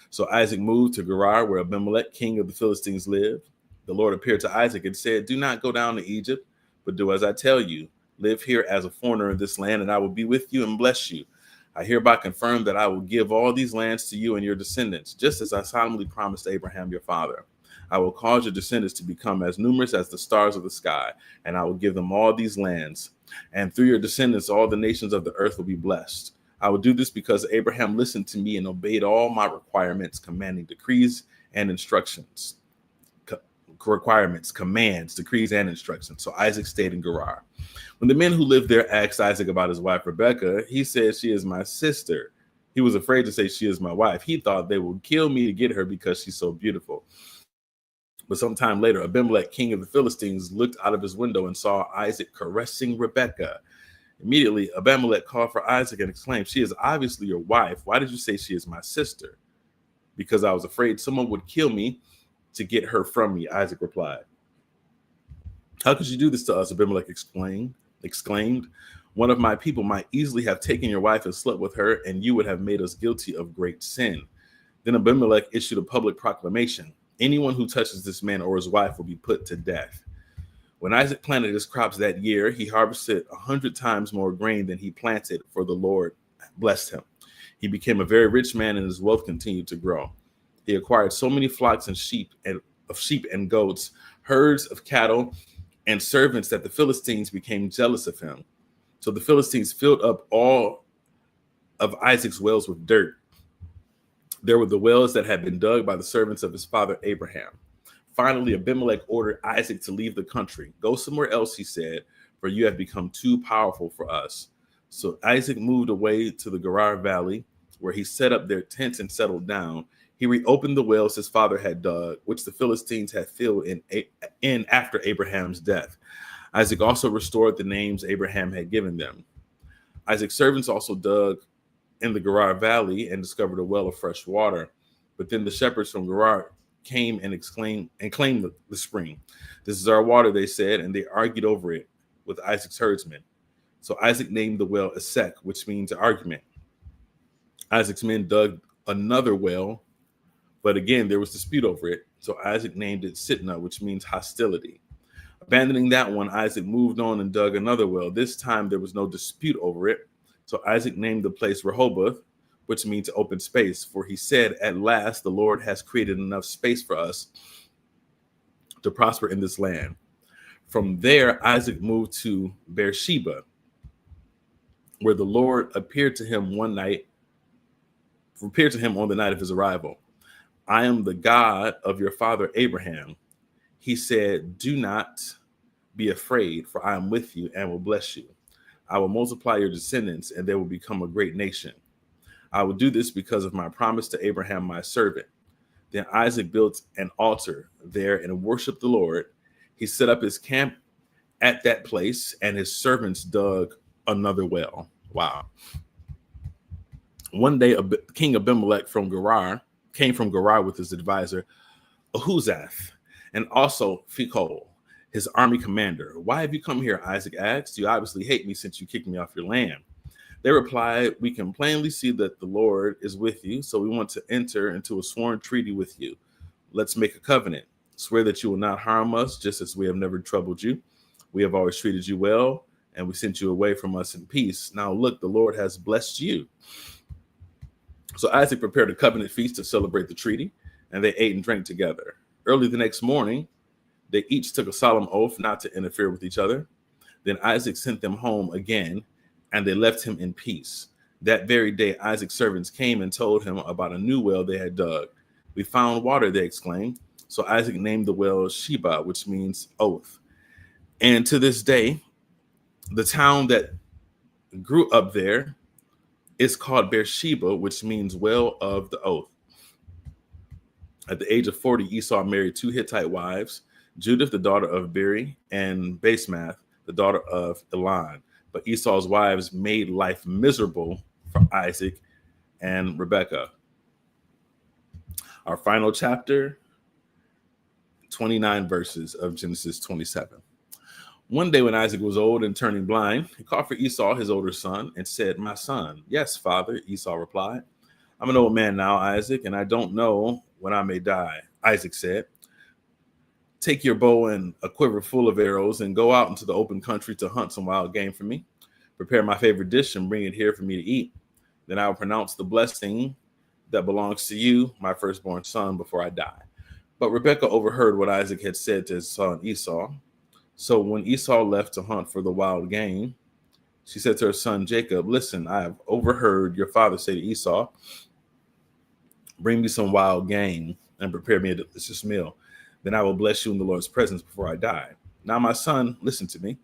So Isaac moved to Gerar, where Abimelech, king of the Philistines, lived. The Lord appeared to Isaac and said, do not go down to Egypt, but do as I tell you. Live here as a foreigner in this land, and I will be with you and bless you. I hereby confirm that I will give all these lands to you and your descendants, just as I solemnly promised Abraham your father. I will cause your descendants to become as numerous as the stars of the sky, and I will give them all these lands. And through your descendants, all the nations of the earth will be blessed. I will do this because Abraham listened to me and obeyed all my requirements, commanding decrees and instructions. Commands, decrees, and instructions. So Isaac stayed in Gerar. When the men who lived there asked Isaac about his wife Rebekah, he said, she is my sister. He was afraid to say she is my wife. He thought they would kill me to get her because she's so beautiful. But sometime later, Abimelech, king of the Philistines, looked out of his window and saw Isaac caressing Rebekah. Immediately, Abimelech called for Isaac and exclaimed, she is obviously your wife. Why did you say she is my sister? Because I was afraid someone would kill me to get her from me, Isaac replied. How could you do this to us? Abimelech exclaimed. One of my people might easily have taken your wife and slept with her, and you would have made us guilty of great sin. Then Abimelech issued a public proclamation. Anyone who touches this man or his wife will be put to death. When Isaac planted his crops that year, he harvested 100 times more grain than he planted, for the Lord blessed him. He became a very rich man, and his wealth continued to grow. He acquired so many flocks and sheep and goats, herds of cattle, and servants that the Philistines became jealous of him. So the Philistines filled up all of Isaac's wells with dirt. There were the wells that had been dug by the servants of his father Abraham. Finally, Abimelech ordered Isaac to leave the country. Go somewhere else, he said, for you have become too powerful for us. So Isaac moved away to the Gerar Valley, where he set up their tents and settled down. He reopened the wells his father had dug, which the Philistines had filled in after Abraham's death. Isaac also restored the names Abraham had given them. Isaac's servants also dug in the Gerar Valley and discovered a well of fresh water. But then the shepherds from Gerar came and claimed the spring. This is our water, they said, and they argued over it with Isaac's herdsmen. So Isaac named the well Esek, which means argument. Isaac's men dug another well, but again, there was dispute over it. So Isaac named it Sitnah, which means hostility. Abandoning that one, Isaac moved on and dug another well. This time, there was no dispute over it. So Isaac named the place Rehoboth, which means open space. For he said, at last, the Lord has created enough space for us to prosper in this land. From there, Isaac moved to Beersheba, where the Lord appeared to him one night appeared to him on the night of his arrival. I am the God of your father Abraham. He said, do not be afraid, for I am with you and will bless you. I will multiply your descendants, and they will become a great nation. I will do this because of my promise to Abraham, my servant. Then Isaac built an altar there and worshiped the Lord. He set up his camp at that place, and his servants dug another well. Wow. One day, King Abimelech from Gerar came from Gerar with his advisor, Ahuzath, and also Phicol, his army commander. Why have you come here? Isaac asked. You obviously hate me since you kicked me off your land. They replied, we can plainly see that the Lord is with you, so we want to enter into a sworn treaty with you. Let's make a covenant. Swear that you will not harm us, just as we have never troubled you. We have always treated you well, and we sent you away from us in peace. Now look, the Lord has blessed you. So Isaac prepared a covenant feast to celebrate the treaty, and they ate and drank together. Early the next morning, they each took a solemn oath not to interfere with each other. Then Isaac sent them home again, and they left him in peace. That very day, Isaac's servants came and told him about a new well they had dug. We found water, they exclaimed. So Isaac named the well Sheba, which means oath. And to this day, the town that grew up there is called Beersheba, which means well of the oath. At the age of 40, Esau married two Hittite wives, Judith, the daughter of Beri, and Basemath, the daughter of Elon. But Esau's wives made life miserable for Isaac and Rebekah. Our final chapter, 29 verses of Genesis 27. One day when Isaac was old and turning blind, he called for Esau, his older son, and said, my son. Yes, father, Esau replied. I'm an old man now, Isaac, and I don't know when I may die. Isaac said, take your bow and a quiver full of arrows and go out into the open country to hunt some wild game for me. Prepare my favorite dish and bring it here for me to eat. Then I will pronounce the blessing that belongs to you, my firstborn son, before I die. But Rebekah overheard what Isaac had said to his son Esau. So when Esau left to hunt for the wild game, she said to her son Jacob, listen, I have overheard your father say to Esau, bring me some wild game and prepare me a delicious meal. Then I will bless you in the Lord's presence before I die. Now, my son, listen to me.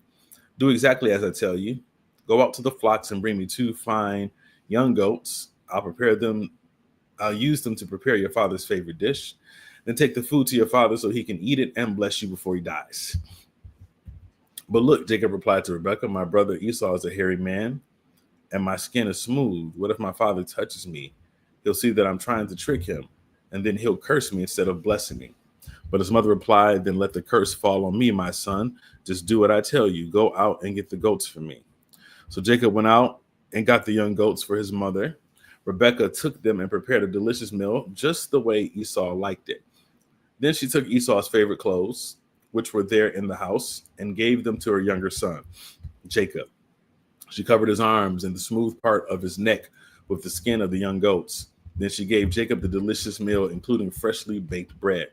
Do exactly as I tell you. Go out to the flocks and bring me 2 fine young goats. I'll use them to prepare your father's favorite dish. Then take the food to your father so he can eat it and bless you before he dies. But look, Jacob replied to Rebekah, my brother Esau is a hairy man, and my skin is smooth. What if my father touches me? He'll see that I'm trying to trick him, and then he'll curse me instead of blessing me. But his mother replied, then let the curse fall on me, my son. Just do what I tell you. Go out and get the goats for me. So Jacob went out and got the young goats for his mother. Rebekah took them and prepared a delicious meal, just the way Esau liked it. Then she took Esau's favorite clothes, which were there in the house, and gave them to her younger son, Jacob. She covered his arms and the smooth part of his neck with the skin of the young goats. Then she gave Jacob the delicious meal, including freshly baked bread.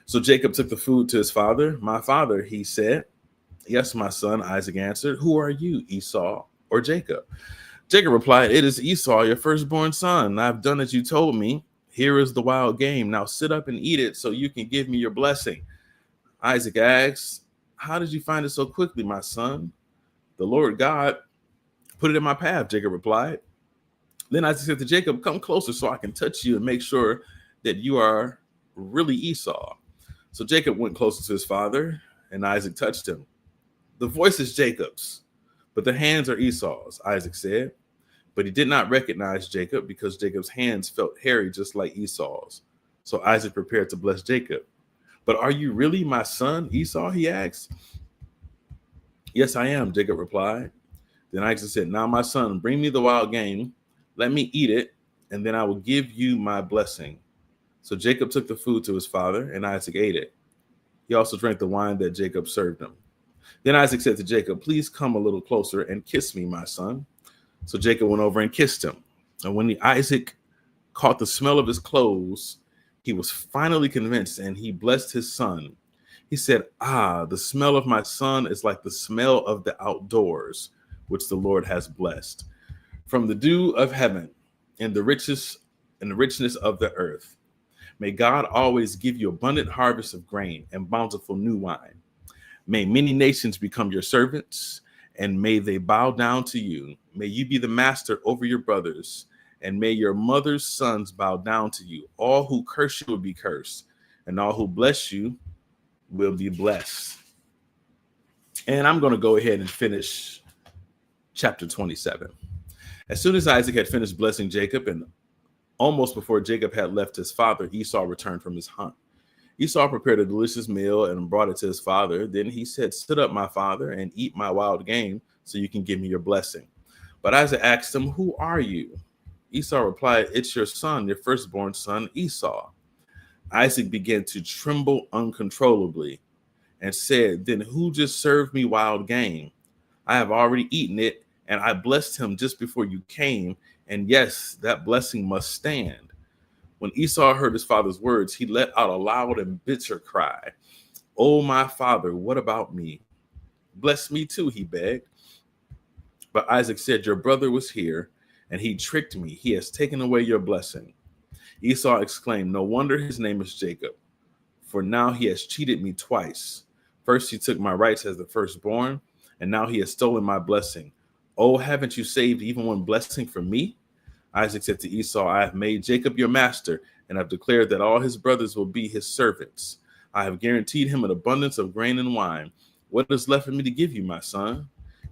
So Jacob took the food to his father. My father, he said. Yes, my son, Isaac answered. Who are you, Esau or Jacob? Jacob replied, it is Esau, your firstborn son. I've done as you told me. Here is the wild game. Now sit up and eat it so you can give me your blessing. Isaac asked, how did you find it so quickly, my son? The Lord God put it in my path, Jacob replied. Then Isaac said to Jacob, come closer so I can touch you and make sure that you are really Esau. So Jacob went closer to his father, and Isaac touched him. The voice is Jacob's, but the hands are Esau's, Isaac said. But he did not recognize Jacob because Jacob's hands felt hairy just like Esau's. So Isaac prepared to bless Jacob. But are you really my son, Esau? He asked. Yes, I am, Jacob replied. Then Isaac said, now, my son, bring me the wild game. Let me eat it, and then I will give you my blessing. So Jacob took the food to his father, and Isaac ate it. He also drank the wine that Jacob served him. Then Isaac said to Jacob, please come a little closer and kiss me, my son. So Jacob went over and kissed him. And when Isaac caught the smell of his clothes, he was finally convinced, and he blessed his son. He said, the smell of my son is like the smell of the outdoors, which the Lord has blessed. From the dew of heaven and the richest and the richness of the earth. May God always give you abundant harvest of grain and bountiful new wine. May many nations become your servants, and may they bow down to you. May you be the master over your brothers, and may your mother's sons bow down to you. All who curse you will be cursed, and all who bless you will be blessed. And I'm going to go ahead and finish chapter 27. As soon as Isaac had finished blessing Jacob, and almost before Jacob had left his father, Esau returned from his hunt. Esau prepared a delicious meal and brought it to his father. Then he said, "Sit up, my father, and eat my wild game so you can give me your blessing." But Isaac asked him, "Who are you?" Esau replied, "It's your son, your firstborn son, Esau." Isaac began to tremble uncontrollably and said, "Then who just served me wild game? I have already eaten it, and I blessed him just before you came, and yes, that blessing must stand." When Esau heard his father's words, he let out a loud and bitter cry. "Oh, my father, what about me? Bless me too," he begged. But Isaac said, "Your brother was here, and he tricked me. He has taken away your blessing." Esau exclaimed, "No wonder his name is Jacob, for now he has cheated me twice. First, he took my rights as the firstborn, and now he has stolen my blessing. Oh, haven't you saved even one blessing for me?" Isaac said to Esau, "I have made Jacob your master, and have declared that all his brothers will be his servants. I have guaranteed him an abundance of grain and wine. What is left for me to give you, my son?"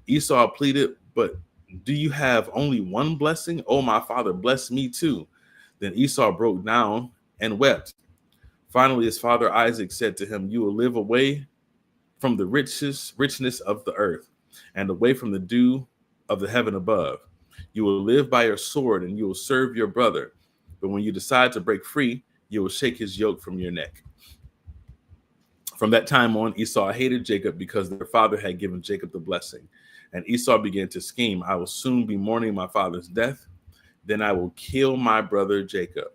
Esau pleaded, "But do you have only one blessing? Oh, my father, bless me too." Then Esau broke down and wept. Finally, his father Isaac said to him, "You will live away from the richness of the earth, and away from the dew of the heaven above. You will live by your sword, and you will serve your brother. But when you decide to break free, you will shake his yoke from your neck." From that time on, Esau hated Jacob because their father had given Jacob the blessing. And Esau began to scheme, "I will soon be mourning my father's death. Then I will kill my brother Jacob."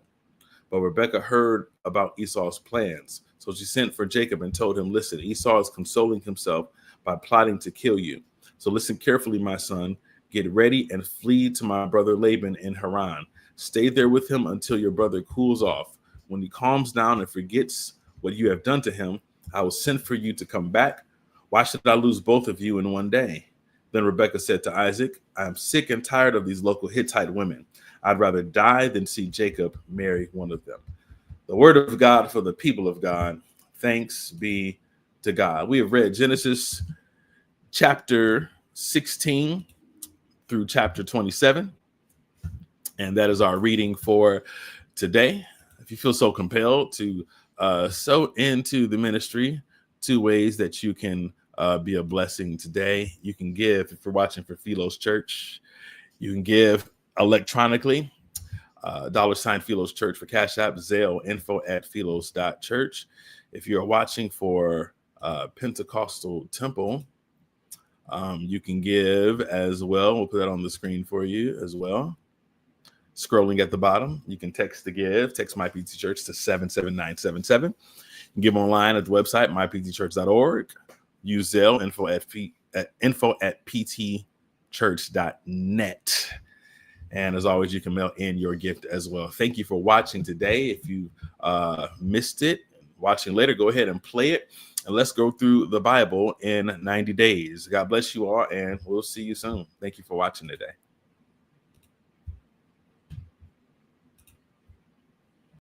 But Rebekah heard about Esau's plans. So she sent for Jacob and told him, "Listen, Esau is consoling himself by plotting to kill you. So listen carefully, my son. Get ready and flee to my brother Laban in Haran. Stay there with him until your brother cools off. When he calms down and forgets what you have done to him, I will send for you to come back. Why should I lose both of you in one day?" Then Rebekah said to Isaac, "I am sick and tired of these local Hittite women. I'd rather die than see Jacob marry one of them." The word of God for the people of God. Thanks be to God. We have read Genesis chapter 16 through chapter 27. And that is our reading for today. If you feel so compelled to sow into the ministry, 2 ways that you can be a blessing today. You can give, if you're watching for Philos Church, you can give electronically, $ Philos Church for Cash App, Zelle, info@philos.church. If you're watching for Pentecostal Temple, you can give as well. We'll put that on the screen for you as well. Scrolling at the bottom, you can text to give. Text MyPT Church to 77977. You can give online at the website, myptchurch.org. Use Zelle, info@ptchurch.net. And as always, you can mail in your gift as well. Thank you for watching today. If you missed it, watching later, go ahead and play it. And let's go through the Bible in 90 days. God bless you all, and we'll see you soon. Thank you for watching today.